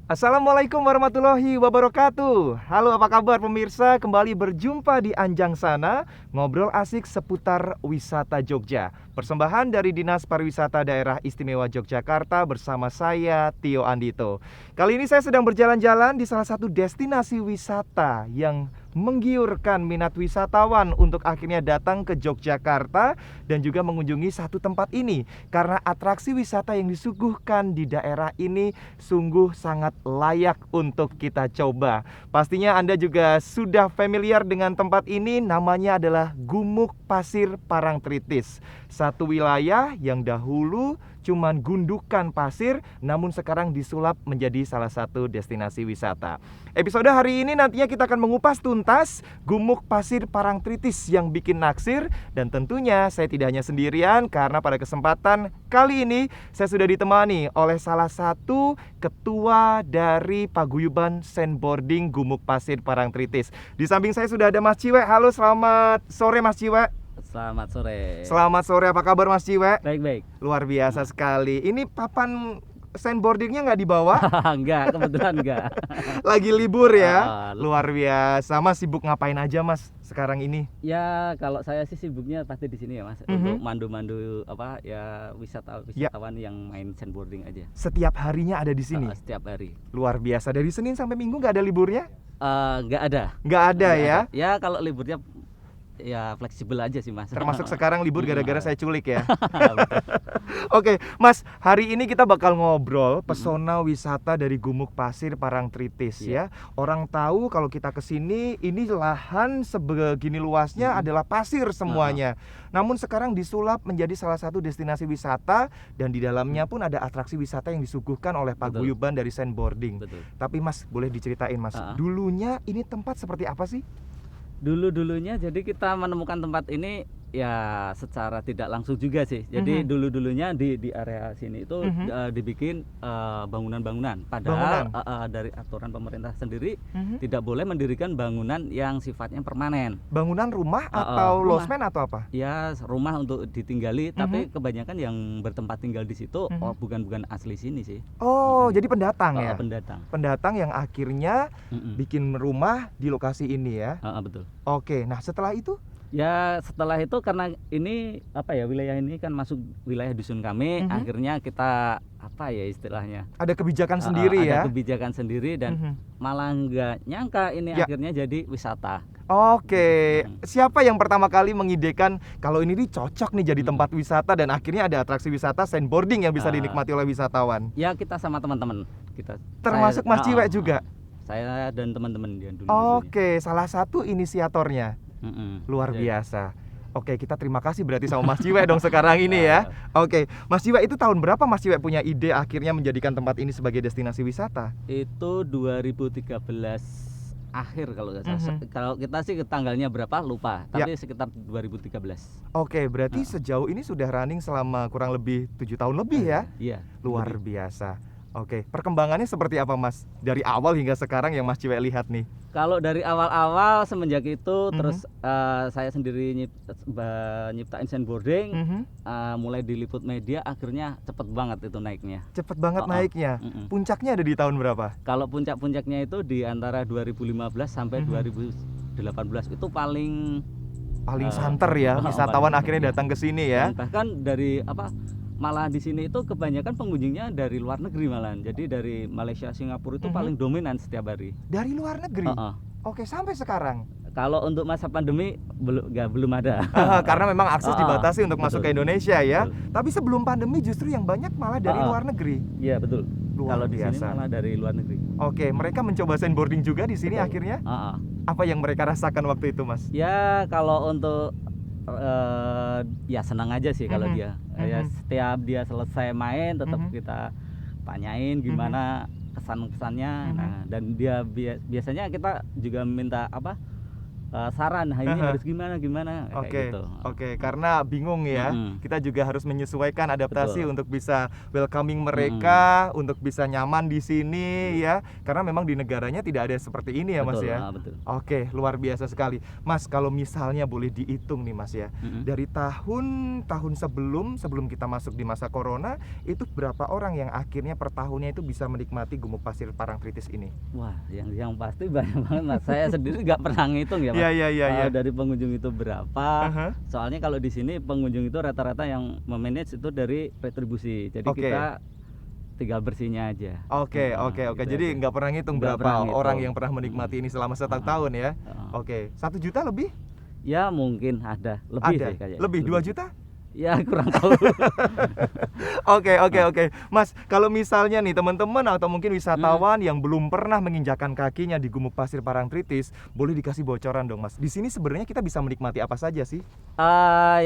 Assalamualaikum warahmatullahi wabarakatuh. Halo, apa kabar pemirsa? Kembali berjumpa di Anjang Sana, ngobrol asik seputar wisata Jogja. Persembahan dari Dinas Pariwisata Daerah Istimewa Yogyakarta bersama saya, Tio Andito. Kali ini saya sedang berjalan-jalan di salah satu destinasi wisata yang menggiurkan minat wisatawan untuk akhirnya datang ke Yogyakarta dan juga mengunjungi satu tempat ini. Karena atraksi wisata yang disuguhkan di daerah ini sungguh sangat layak untuk kita coba. Pastinya Anda juga sudah familiar dengan tempat ini, namanya adalah Gumuk Pasir Parangtritis. Satu wilayah yang dahulu cuman gundukan pasir, namun sekarang disulap menjadi salah satu destinasi wisata. Episode hari ini nantinya kita akan mengupas tuntas Gumuk Pasir Parangtritis yang bikin naksir. Dan tentunya saya tidak hanya sendirian, karena pada kesempatan kali ini saya sudah ditemani oleh salah satu ketua dari Paguyuban Sandboarding Gumuk Pasir Parangtritis. Di samping saya sudah ada Mas Ciwe. Halo, selamat sore Mas Ciwe. Selamat sore. Selamat sore, apa kabar Mas Ciwe? Baik-baik. Luar biasa sekali. Ini papan sandboardingnya nggak dibawa? Enggak, kebetulan enggak. Lagi libur ya? Luar biasa. Mas sibuk ngapain aja Mas sekarang ini? Ya kalau saya sih sibuknya pasti di sini ya Mas, untuk mandu-mandu apa ya wisatawan yang main sandboarding aja. Setiap harinya ada di sini? Setiap hari. Luar biasa. Dari Senin sampai Minggu nggak ada liburnya? Enggak ada. Nggak ada ya? Ya kalau liburnya ya fleksibel aja sih Mas. Termasuk sekarang libur gara-gara saya culik ya. Oke, Mas, hari ini kita bakal ngobrol pesona wisata dari Gumuk Pasir Parangtritis ya. Orang tahu kalau kita kesini, ini lahan sebegini luasnya adalah pasir semuanya. Namun sekarang disulap menjadi salah satu destinasi wisata, dan di dalamnya pun ada atraksi wisata yang disuguhkan oleh paguyuban dari sandboarding. Betul. Tapi Mas, boleh diceritain Mas, dulunya ini tempat seperti apa sih? Dulu-dulunya jadi kita menemukan tempat ini ya secara tidak langsung juga sih. Jadi dulu-dulunya di area sini itu dibikin bangunan-bangunan. Padahal dari aturan pemerintah sendiri tidak boleh mendirikan bangunan yang sifatnya permanen. Bangunan rumah atau rumah. losmen atau apa? Ya rumah untuk ditinggali, tapi kebanyakan yang bertempat tinggal di situ bukan asli sini sih. Oh, jadi pendatang ya? Pendatang. Pendatang yang akhirnya bikin rumah di lokasi ini ya? Betul. Oke, nah setelah itu? Ya setelah itu karena ini apa ya, wilayah ini kan masuk wilayah dusun kami, akhirnya kita apa ya istilahnya, ada kebijakan sendiri ya? Ada kebijakan sendiri dan malah nggak nyangka ini akhirnya jadi wisata. Oke, siapa yang pertama kali mengidekan kalau ini nih cocok nih jadi tempat wisata, dan akhirnya ada atraksi wisata sandboarding yang bisa dinikmati oleh wisatawan? Ya kita sama teman-teman kita. Termasuk Mas Ciwe juga? Saya dan teman-teman yang dulu. Oke, salah satu inisiatornya. Luar biasa. Oke, kita terima kasih berarti sama Mas Ciwe dong sekarang ini ya. Oke, Mas Ciwe, itu tahun berapa Mas Ciwe punya ide akhirnya menjadikan tempat ini sebagai destinasi wisata? Itu 2013 akhir kalau nggak salah. Kalau kita sih tanggalnya berapa lupa, tapi sekitar 2013. Oke, berarti sejauh ini sudah running selama kurang lebih 7 tahun lebih ya? Iya. Luar biasa. Oke, perkembangannya seperti apa Mas? Dari awal hingga sekarang yang Mas Ciwe lihat nih. Kalau dari awal-awal semenjak itu terus saya sendiri nyiptain sandboarding, mulai diliput media, akhirnya cepet banget itu naiknya. Cepet banget naiknya. Puncaknya ada di tahun berapa? Kalau puncak-puncaknya itu di antara 2015 sampai 2018 itu paling santer ya, wisatawan akhirnya datang ke sini ya. Dan bahkan dari malah di sini itu kebanyakan pengunjungnya dari luar negeri malahan. Jadi dari Malaysia, Singapura itu paling dominan setiap hari. Dari luar negeri? Oke, sampai sekarang? Kalau untuk masa pandemi belum ada. Karena memang akses dibatasi untuk masuk ke Indonesia ya. Tapi sebelum pandemi justru yang banyak malah dari luar negeri. Iya betul. Luar Kalau di sini biasa. malah dari luar negeri. Oke, mereka mencoba sandboarding juga di sini akhirnya? Apa yang mereka rasakan waktu itu Mas? Ya kalau untuk ya senang aja sih kalau dia. Ya setiap dia selesai main tetap kita tanyain gimana kesan-kesannya. Nah, dan dia biasanya kita juga minta saran, nah ini Aha. harus gimana kayak Oke, gitu. oke, karena bingung ya, Mm-mm. kita juga harus menyesuaikan adaptasi Betul. untuk bisa welcoming mereka, untuk bisa nyaman di sini ya, karena memang di negaranya tidak ada seperti ini ya Mas Betul, ya. betul. Oke, luar biasa sekali. Mas, kalau misalnya boleh dihitung nih Mas ya, Mm-mm. dari tahun sebelum kita masuk di masa corona, itu berapa orang yang akhirnya per tahunnya itu bisa menikmati Gumuk Pasir Parangtritis ini? Wah, yang pasti banyak banget Mas. Saya sendiri nggak pernah ngitung ya Mas. Iya. Dari pengunjung itu berapa? Aha. Soalnya kalau di sini pengunjung itu rata-rata yang memanage itu dari retribusi. Jadi Oke. kita tinggal bersihnya aja. Oke. Gitu Jadi aja. nggak pernah ngitung Nggak berapa pernah ngitung. orang yang pernah menikmati ini selama setahun tahun ya. Oke, 1 juta lebih? Ya mungkin ada lebih Ada. sih kayaknya. Lebih 2 juta? Ya kurang tahu. Oke. Mas, kalau misalnya nih teman-teman atau mungkin wisatawan yang belum pernah menginjakan kakinya di Gumuk Pasir Parangtritis, boleh dikasih bocoran dong, Mas. Di sini sebenarnya kita bisa menikmati apa saja sih?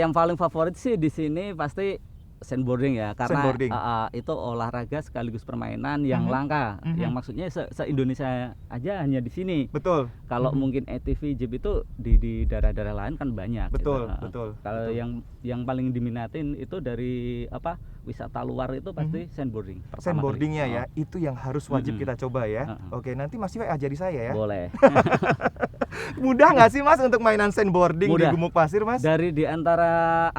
Yang paling favorit sih di sini pasti sandboarding ya, karena Sandboarding. itu olahraga sekaligus permainan yang langka, yang maksudnya se-Indonesia aja hanya di sini. Betul. Kalau mungkin ATV jeep itu di daerah-daerah lain kan banyak. Betul, gitu. betul. Kalau betul. yang paling diminatin itu dari wisata luar itu pasti sandboarding. pertama Sandboardingnya kali. ya, itu yang harus wajib kita coba ya. Oke, nanti Mas Iwe ajari saya ya. Boleh. Mudah nggak sih Mas untuk mainan sandboarding di Mudah. Gumuk Pasir, Mas? Dari di antara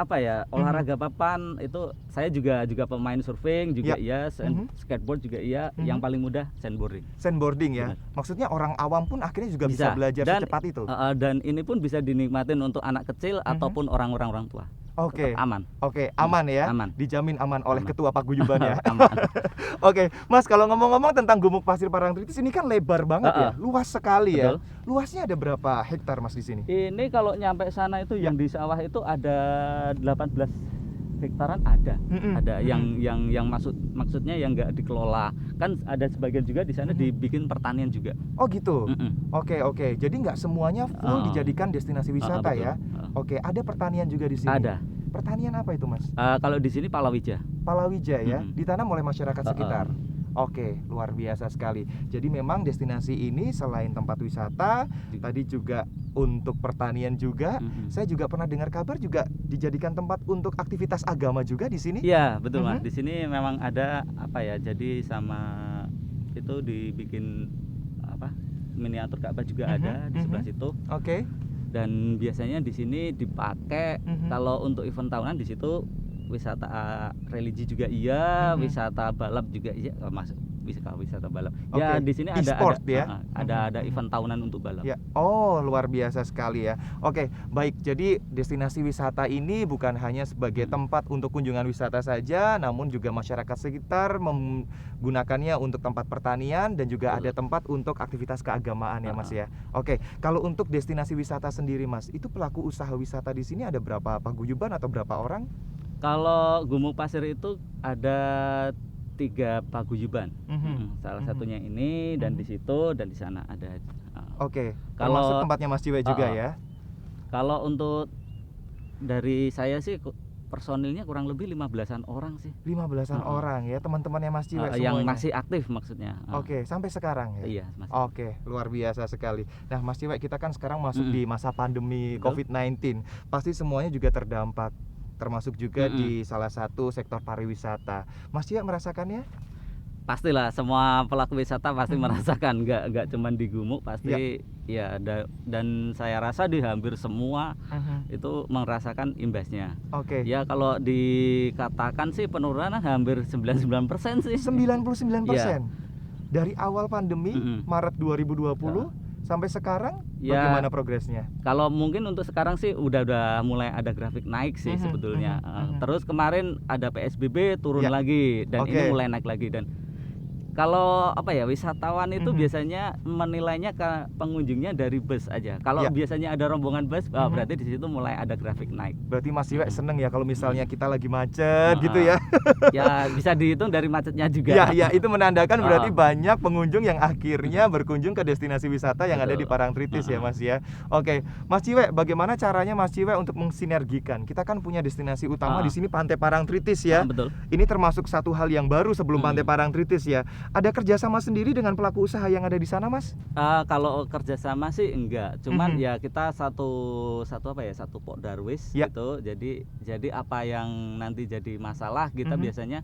olahraga papan itu saya juga pemain surfing juga iya, skateboard juga iya. Yang paling mudah sandboarding. Sandboarding ya. Benar. Maksudnya orang awam pun akhirnya juga bisa belajar secepat itu. Dan ini pun bisa dinikmatin untuk anak kecil ataupun orang tua. Oke. Tetap aman. Oke, aman ya. Aman. Dijamin aman oleh Aman. Ketua Paguyuban ya. Aman. Oke, Mas, kalau ngomong-ngomong tentang Gumuk Pasir Parangtritis ini kan lebar banget ya, luas sekali ya. Betul. Luasnya ada berapa hektar Mas di sini? Ini kalau nyampe sana itu yang di sawah itu ada 18 hektaran ada. Ada yang maksudnya yang nggak dikelola. Kan ada sebagian juga di sana dibikin pertanian juga. Oh gitu. Oke. Jadi nggak semuanya full dijadikan destinasi wisata betul. ya. Oke, ada pertanian juga di sini. Ada. Pertanian apa itu, Mas? Kalau di sini palawija. Palawija ya, ditanam oleh masyarakat sekitar. Oke, luar biasa sekali. Jadi memang destinasi ini selain tempat wisata, tadi juga untuk pertanian juga. Saya juga pernah dengar kabar juga dijadikan tempat untuk aktivitas agama juga di sini. Iya, betul Mas. Di sini memang ada jadi sama itu dibikin miniatur Ka'bah juga ada di sebelah situ. Oke. Dan biasanya di sini dipakai kalau untuk event tahunan di situ wisata religi juga iya, wisata balap juga iya, masuk wisata balap. Ya di sini ada event tahunan untuk balap. Ya. Oh, luar biasa sekali ya. Oke, baik. Jadi destinasi wisata ini bukan hanya sebagai tempat untuk kunjungan wisata saja, namun juga masyarakat sekitar menggunakannya untuk tempat pertanian dan juga ada tempat untuk aktivitas keagamaan ya, Mas ya. Oke, kalau untuk destinasi wisata sendiri, Mas, itu pelaku usaha wisata di sini ada berapa paguyuban atau berapa orang? Kalau Gumuk Pasir itu ada 3 paguyuban. Salah satunya ini dan di situ dan di sana ada. Oke. Kalau termasuk tempatnya Mas Ciwe juga ya. Kalau untuk dari saya sih personilnya kurang lebih 15-an orang sih. 15-an orang ya, teman-temannya Mas Ciwe semuanya. Yang masih aktif maksudnya. Oke, sampai sekarang ya. Iya, masih. Oke, luar biasa sekali. Nah, Mas Ciwe, kita kan sekarang masuk di masa pandemi COVID-19. Pasti semuanya juga terdampak, termasuk juga di salah satu sektor pariwisata. Mas Ciwe merasakannya? Pastilah, semua pelaku wisata pasti merasakan, nggak cuma di Gumuk, pasti dan saya rasa di hampir semua itu merasakan imbasnya. Oke. Ya kalau dikatakan sih penurunan hampir 99% sih. 99%. Dari awal pandemi Maret 2020 sampai sekarang bagaimana progresnya? Kalau mungkin untuk sekarang sih udah mulai ada grafik naik sih sebetulnya. Terus kemarin ada PSBB turun lagi dan ini mulai naik lagi. Dan kalau wisatawan itu biasanya menilainya ke pengunjungnya dari bus aja. Kalau biasanya ada rombongan bus, berarti di situ mulai ada grafik naik. Berarti Mas Ciwe seneng ya kalau misalnya kita lagi macet gitu ya? Ya bisa dihitung dari macetnya juga. Ya itu menandakan berarti banyak pengunjung yang akhirnya berkunjung ke destinasi wisata yang ada di Parangtritis ya, Mas ya. Oke, Mas Ciwe, bagaimana caranya Mas Ciwe untuk mensinergikan? Kita kan punya destinasi utama di sini Pantai Parangtritis ya. Betul. Ini termasuk satu hal yang baru sebelum Pantai Parangtritis ya. Ada kerjasama sendiri dengan pelaku usaha yang ada di sana, Mas? Kalau kerjasama sih enggak, cuman Mhm. ya kita satu Pok Darwis Ya. gitu. Jadi apa yang nanti jadi masalah kita Mhm. biasanya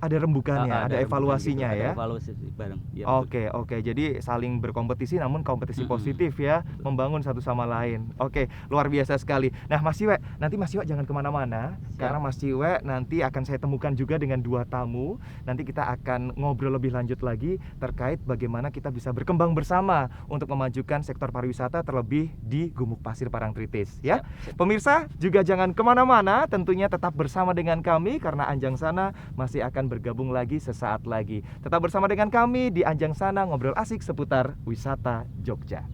Ada rembukannya, ada rembukan gitu, evaluasinya ada ya. evaluasi bareng. Iya betul. Oke, oke. Jadi saling berkompetisi namun kompetisi positif ya, membangun satu sama lain. Oke, luar biasa sekali. Nah, Mas Ciwe, nanti Mas Ciwe jangan kemana-mana, karena Mas Ciwe nanti akan saya temukan juga dengan 2 tamu. Nanti kita akan ngobrol lebih lanjut lagi terkait bagaimana kita bisa berkembang bersama untuk memajukan sektor pariwisata terlebih di Gumuk Pasir Parangtritis ya. Siap. Pemirsa juga jangan kemana-mana, tentunya tetap bersama dengan kami karena Anjang Sana masih akan bergabung lagi sesaat lagi. Tetap bersama dengan kami di Anjang Sana, ngobrol asik seputar wisata Jogja.